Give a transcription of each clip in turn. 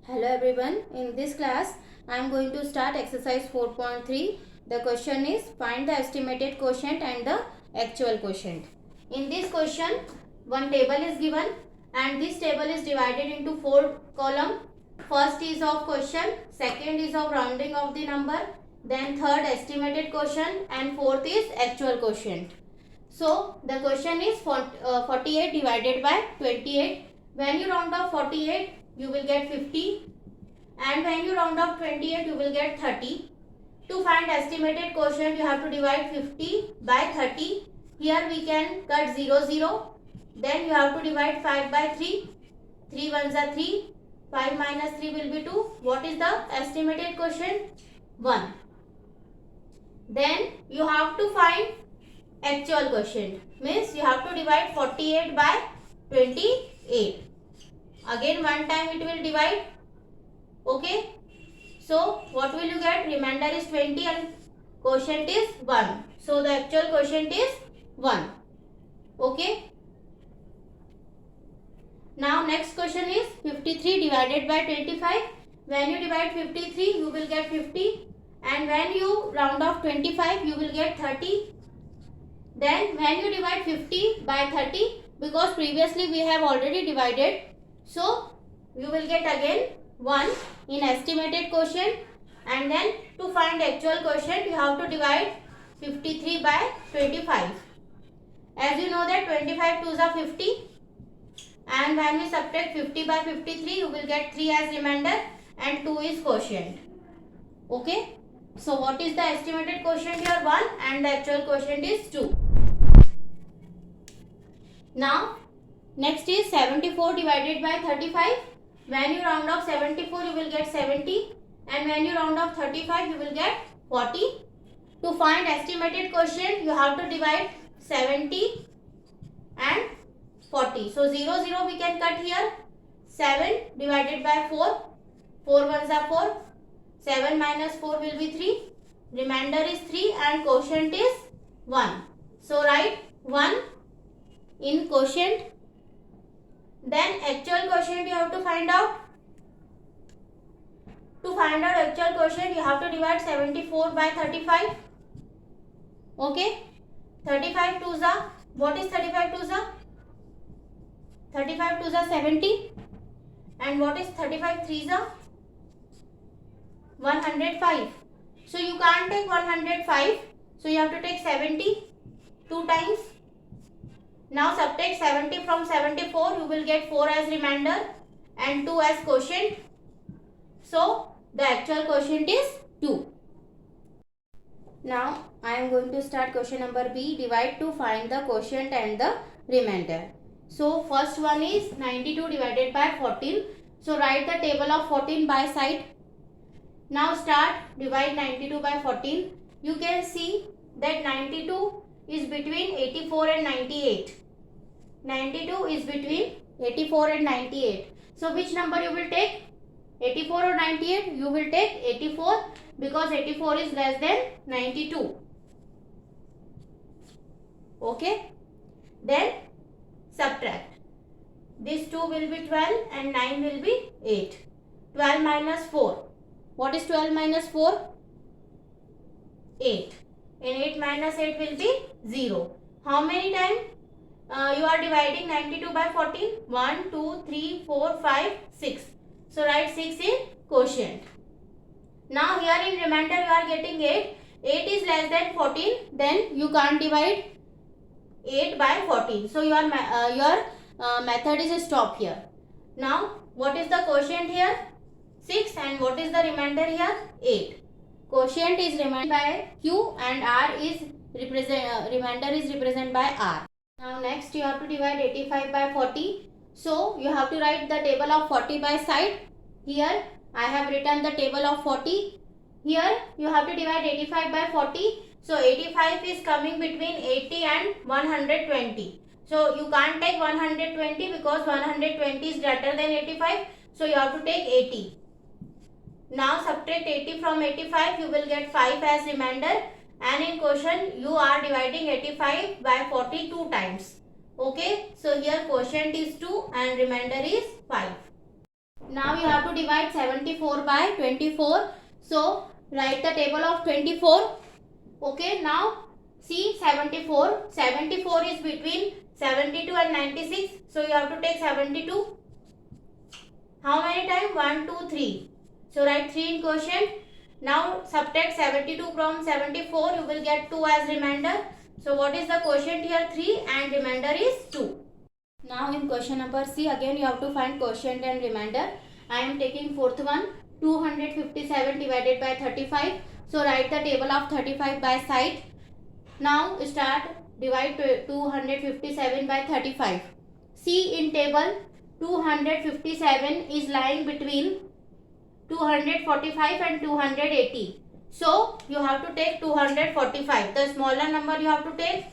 Hello everyone, in this class I am going to start exercise 4.3. The question is find the estimated quotient and the actual quotient. In this question, one table is given and this table is divided into 4 columns. First is of quotient, second is of rounding of the number, then third estimated quotient and fourth is actual quotient. So the question is 48 divided by 28. When you round off 48, you will get 50, and when you round off 28, you will get 30. To find estimated quotient, you have to divide 50 by 30. Here we can cut 0, 0. Then you have to divide 5 by 3. 3 ones are 3. 5 minus 3 will be 2. What is the estimated quotient? 1. Then you have to find actual quotient. Means you have to divide 48 by 28. Again one time it will divide. Okay. So what will you get? Remainder is 20 and quotient is 1. So the actual quotient is 1. Okay. Now next question is 53 divided by 25. When you divide 53, you will get 50. And when you round off 25, you will get 30. Then when you divide 50 by 30, because previously we have already divided, so you will get again 1 in estimated quotient, and then to find actual quotient you have to divide 53 by 25. As you know that 25 2s are 50, and when we subtract 50 by 53 you will get 3 as remainder and 2 is quotient. Okay. So what is the estimated quotient here? 1 and the actual quotient is 2. Now next is 74 divided by 35. When you round off 74 you will get 70, and when you round off 35 you will get 40. To find estimated quotient you have to divide 70 and 40. So 0, 0 we can cut here. 7 divided by 4. 4 ones are 4. 7 minus 4 will be 3. Remainder is 3 and quotient is 1. So write 1 in quotient. Then actual quotient you have to find out. To find out actual quotient you have to divide 74 by 35. Okay. 35 2s are, what is 35 2s are? 35 2s are 70. And what is 35 3s are? 105. So you can't take 105. So you have to take 70 2 times. Now subtract 70 from 74. You will get 4 as remainder and 2 as quotient. So the actual quotient is 2. Now I am going to start question number B. Divide to find the quotient and the remainder. So first one is 92 divided by 14. So write the table of 14 by side. Now start divide 92 by 14. You can see that 92 is between 84 and 98. 92 is between 84 and 98. So which number you will take? 84 or 98? You will take 84 because 84 is less than 92. Okay. Then subtract. This 2 will be 12 and 9 will be 8. 12 minus 4. What is 12 minus 4? 8. And 8 minus 8 will be 0. How many times you are dividing 92 by 14? 1, 2, 3, 4, 5, 6. So write 6 in quotient. Now here in remainder you are getting 8. 8 is less than 14. Then you can't divide 8 by 14. So your method is stop here. Now what is the quotient here? 6, and what is the remainder here? 8. Quotient is represented by Q and R is remainder is represented by R. Now next you have to divide 85 by 40. So you have to write the table of 40 by side. Here I have written the table of 40. Here you have to divide 85 by 40. So 85 is coming between 80 and 120. So you can't take 120 because 120 is greater than 85. So you have to take 80. Now subtract 80 from 85. You will get 5 as remainder. And in quotient you are dividing 85 by 40 2 times. Okay. So here quotient is 2 and remainder is 5. Now you have to divide 74 by 24. So write the table of 24. Okay, now see 74. 74 is between 72 and 96. So you have to take 72. How many times? 1, 2, 3. So write 3 in quotient. Now subtract 72 from 74. You will get 2 as remainder. So what is the quotient here? 3 and remainder is 2. Now in question number C, again you have to find quotient and remainder. I am taking fourth one, 257 divided by 35. So write the table of 35 by side. Now start divide 257 by 35. See in table 257 is lying between 245 and 280. So you have to take 245. The smaller number you have to take.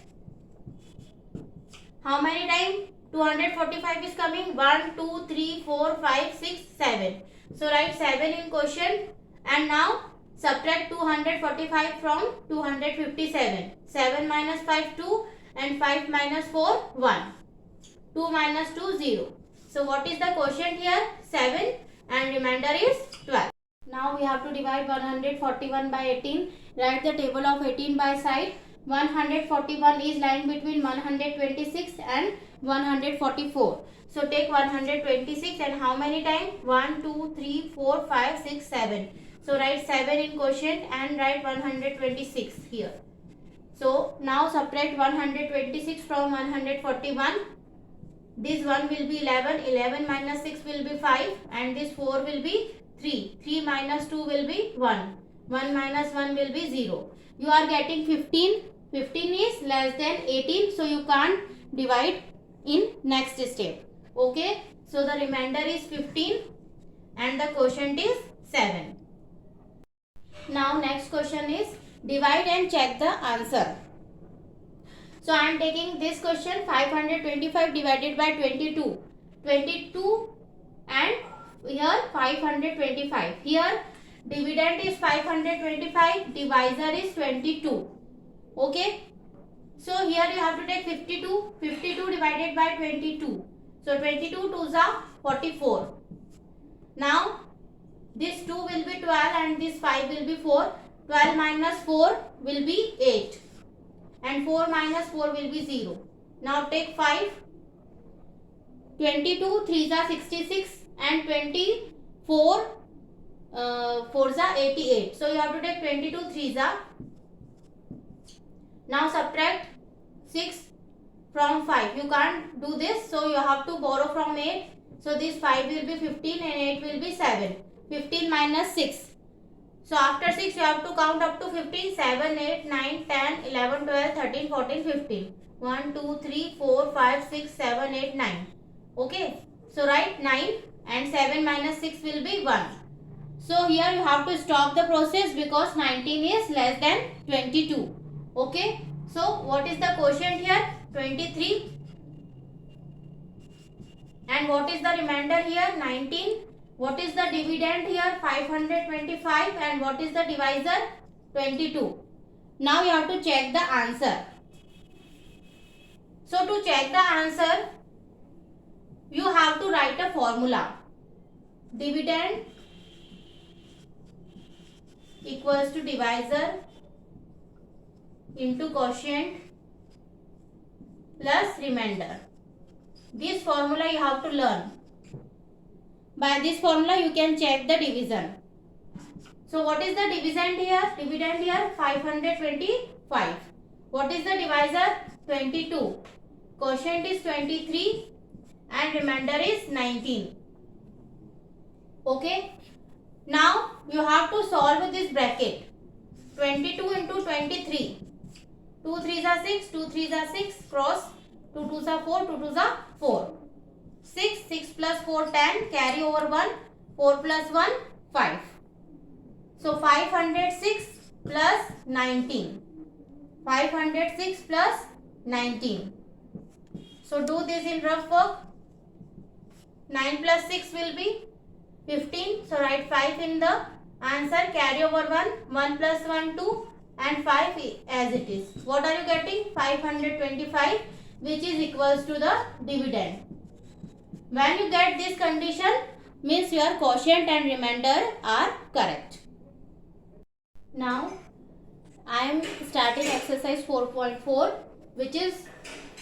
How many times? 245 is coming 1, 2, 3, 4, 5, 6, 7. So write 7 in quotient and now subtract 245 from 257. 7 minus 5 2 and 5 minus 4 1. 2 minus 2 0. So what is the quotient here? 7 and remainder is 12. Now we have to divide 141 by 18. Write the table of 18 by side. 141 is lying between 126 and 144. So take 126 and how many times? 1, 2, 3, 4, 5, 6, 7. So write 7 in quotient and write 126 here. So now subtract 126 from 141. This one will be 11. 11 minus 6 will be 5 and this 4 will be 3. 3 minus 2 will be 1. 1 minus 1 will be 0. You are getting 15. 15 is less than 18. So you can't divide in next step. Okay. So the remainder is 15 and the quotient is 7. Now next question is divide and check the answer. So I am taking this question 525 divided by 22. 22 and here 525. Here dividend is 525, divisor is 22. Okay. So here you have to take 52. 52 divided by 22. So 22 2s are 44. Now this 2 will be 12 and this 5 will be 4. 12 minus 4 will be 8. And 4 minus 4 will be 0. Now take 5. 22 3s are 66 and 24 4s are 88. So you have to take 22 3s are. Now subtract 6 from 5. You can't do this. So you have to borrow from 8. So this 5 will be 15 and 8 will be 7. 15 minus 6. So after 6 you have to count up to 15. 7, 8, 9, 10, 11, 12, 13, 14, 15. 1, 2, 3, 4, 5, 6, 7, 8, 9. Okay. So write 9 and 7 minus 6 will be 1. So here you have to stop the process because 19 is less than 22. Okay. So what is the quotient here? 23. And what is the remainder here? 19. What is the dividend here? 525. And what is the divisor? 22. Now you have to check the answer. So to check the answer, you have to write a formula. Dividend equals to divisor into quotient plus remainder. This formula you have to learn. By this formula you can check the division. So what is the dividend here? Dividend here 525. What is the divisor? 22. Quotient is 23 and remainder is 19. Okay. Now you have to solve this bracket. 22 into 23. 2 3s are 6, 2 3s are 6, cross 2 2s are 4, 2 2s are 4. 6, 6 plus 4, 10, carry over 1, 4 plus 1, 5. So 506 plus 19. 506 plus 19. So do this in rough work. 9 plus 6 will be 15. So write 5 in the answer, carry over 1, 1 plus 1, 2 and 5 as it is. What are you getting? 525, which is equals to the dividend. When you get this condition, means your quotient and remainder are correct. Now I am starting exercise 4.4, which is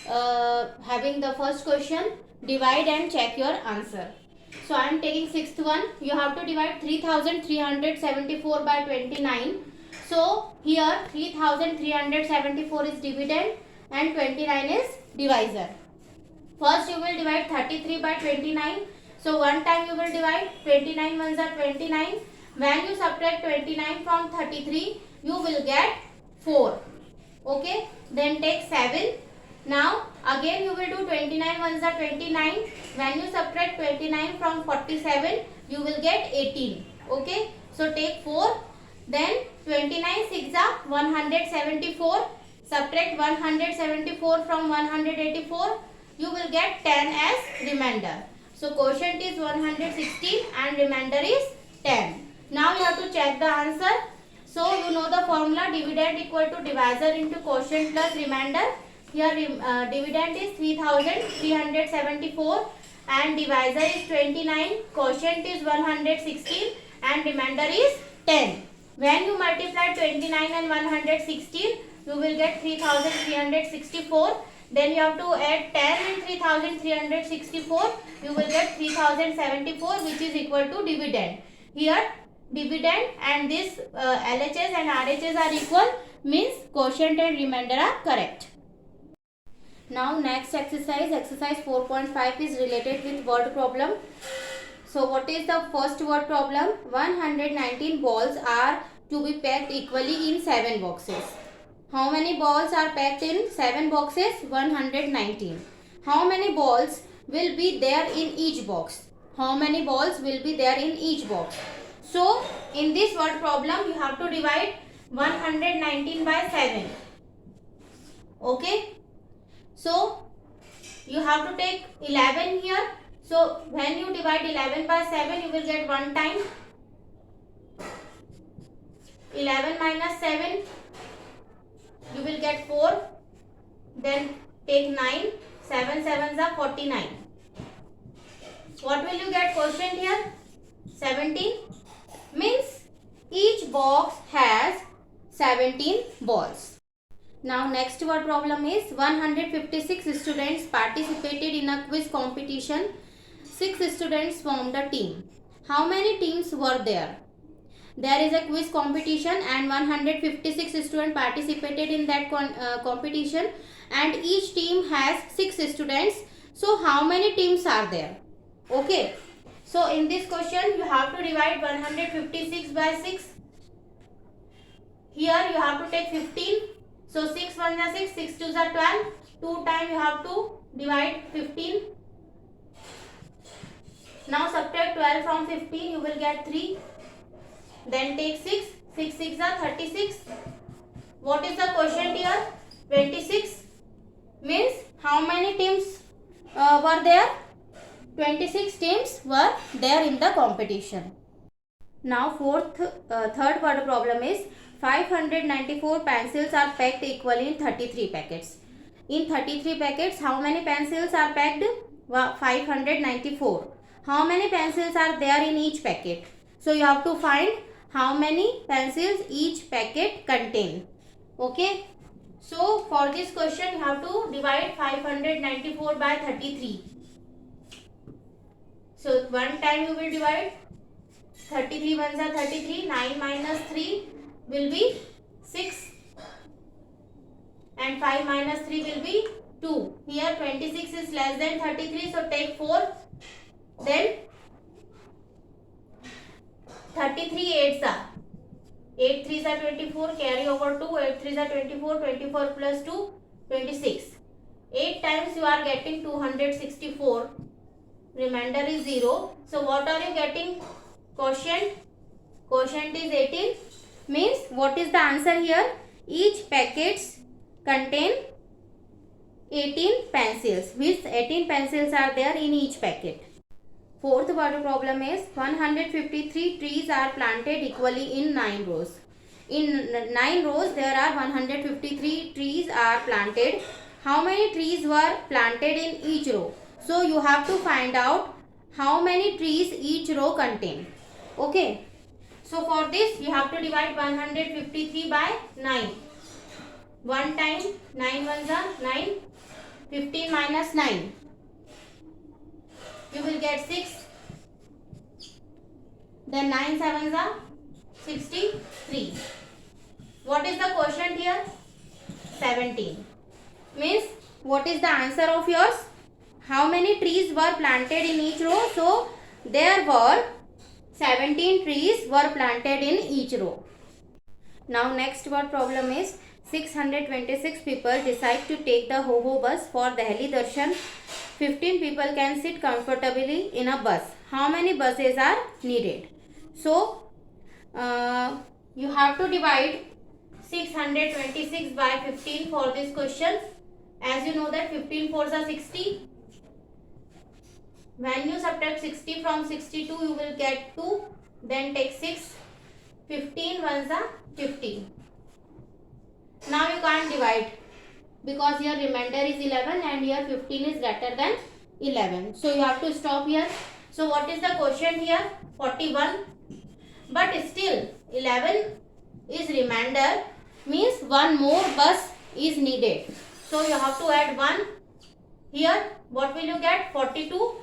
having the first question, divide and check your answer. So I am taking sixth one. You have to divide 3374 by 29. So here 3374 is dividend and 29 is divisor. First you will divide 33 by 29. So one time you will divide, 29 ones are 29. When you subtract 29 from 33, you will get 4. Okay, then take 7. Now again you will do 29 ones are 29. When you subtract 29 from 47, you will get 18. Okay, so take 4. Then 29 6 are 174. Subtract 174 from 184. You will get 10 as remainder. So quotient is 116 and remainder is 10. Now you have to check the answer. So you know the formula, dividend equal to divisor into quotient plus remainder. Here dividend is 3374 and divisor is 29. Quotient is 116 and remainder is 10. When you multiply 29 and 116, you will get 3364. Then you have to add 10 and 3364. You will get 3074, which is equal to dividend. Here dividend and this LHS and RHS are equal, means quotient and remainder are correct. Now next exercise 4.5 is related with word problem. So what is the first word problem? 119 balls are to be packed equally in 7 boxes. How many balls are packed in 7 boxes? 119. How many balls will be there in each box? How many balls will be there in each box? So in this word problem you have to divide 119 by 7. Okay. So you have to take 11 here. So when you divide 11 by 7, you will get 1 time. 11 minus 7, you will get 4. Then take 9. 7 sevens are 49. What will you get quotient here? 17. Means each box has 17 balls. Now next word problem is 156 students participated in a quiz competition. 6 students formed a team. How many teams were there? There is a quiz competition and 156 students participated in that competition, and each team has 6 students. So how many teams are there? Okay. So in this question you have to divide 156 by 6. Here you have to take 15. So 6 1s are 6, 6 2s are 12. 2 times you have to divide 15. Now subtract 12 from 15, you will get 3. Then take 6, 6 6 are 36. What is the quotient here? 26. Means how many teams were there? 26 teams were there in the competition. Now third word problem is 594 pencils are packed equally in 33 packets. In 33 packets, how many pencils are packed? 594. How many pencils are there in each packet? So you have to find how many pencils each packet contain. Okay. So for this question you have to divide 594 by 33. So one time you will divide. 33 ones are 33. 9 minus 3 will be 6. And 5 minus 3 will be 2. Here 26 is less than 33. So take 4. Then 33 8s are. 8 3s are 24. Carry over 2. 8 3s are 24. 24 plus 2 26. 8 times you are getting 264. Remainder is 0. So what are you getting? Quotient. Quotient is 18. Means what is the answer here? Each packets contain 18 pencils. Means 18 pencils are there in each packet. Fourth word problem is 153 trees are planted equally in 9 rows. In 9 rows there are 153 trees are planted. How many trees were planted in each row? So you have to find out how many trees each row contain. Okay. So for this you have to divide 153 by 9. 1 time 9 ones are 9. 15 minus 9. You will get 6. Then 9 sevens are 63. What is the quotient here? 17. Means what is the answer of yours? How many trees were planted in each row? So there were 17 trees were planted in each row. Now next word problem is 626 people decide to take the HOHO bus for Delhi Darshan. 15 people can sit comfortably in a bus. How many buses are needed? So you have to divide 626 by 15 for this question. As you know that 15 fours are 60. When you subtract 60 from 62, you will get 2. Then take 6. 15 ones are 50. Now you can't divide because your remainder is 11 and here 15 is greater than 11. So you have to stop here. So what is the quotient here? 41. But still 11 is remainder, means one more bus is needed. So you have to add 1 here. What will you get? 42.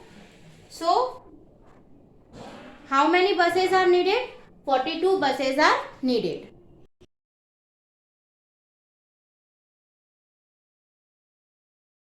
So how many buses are needed? 42 buses are needed.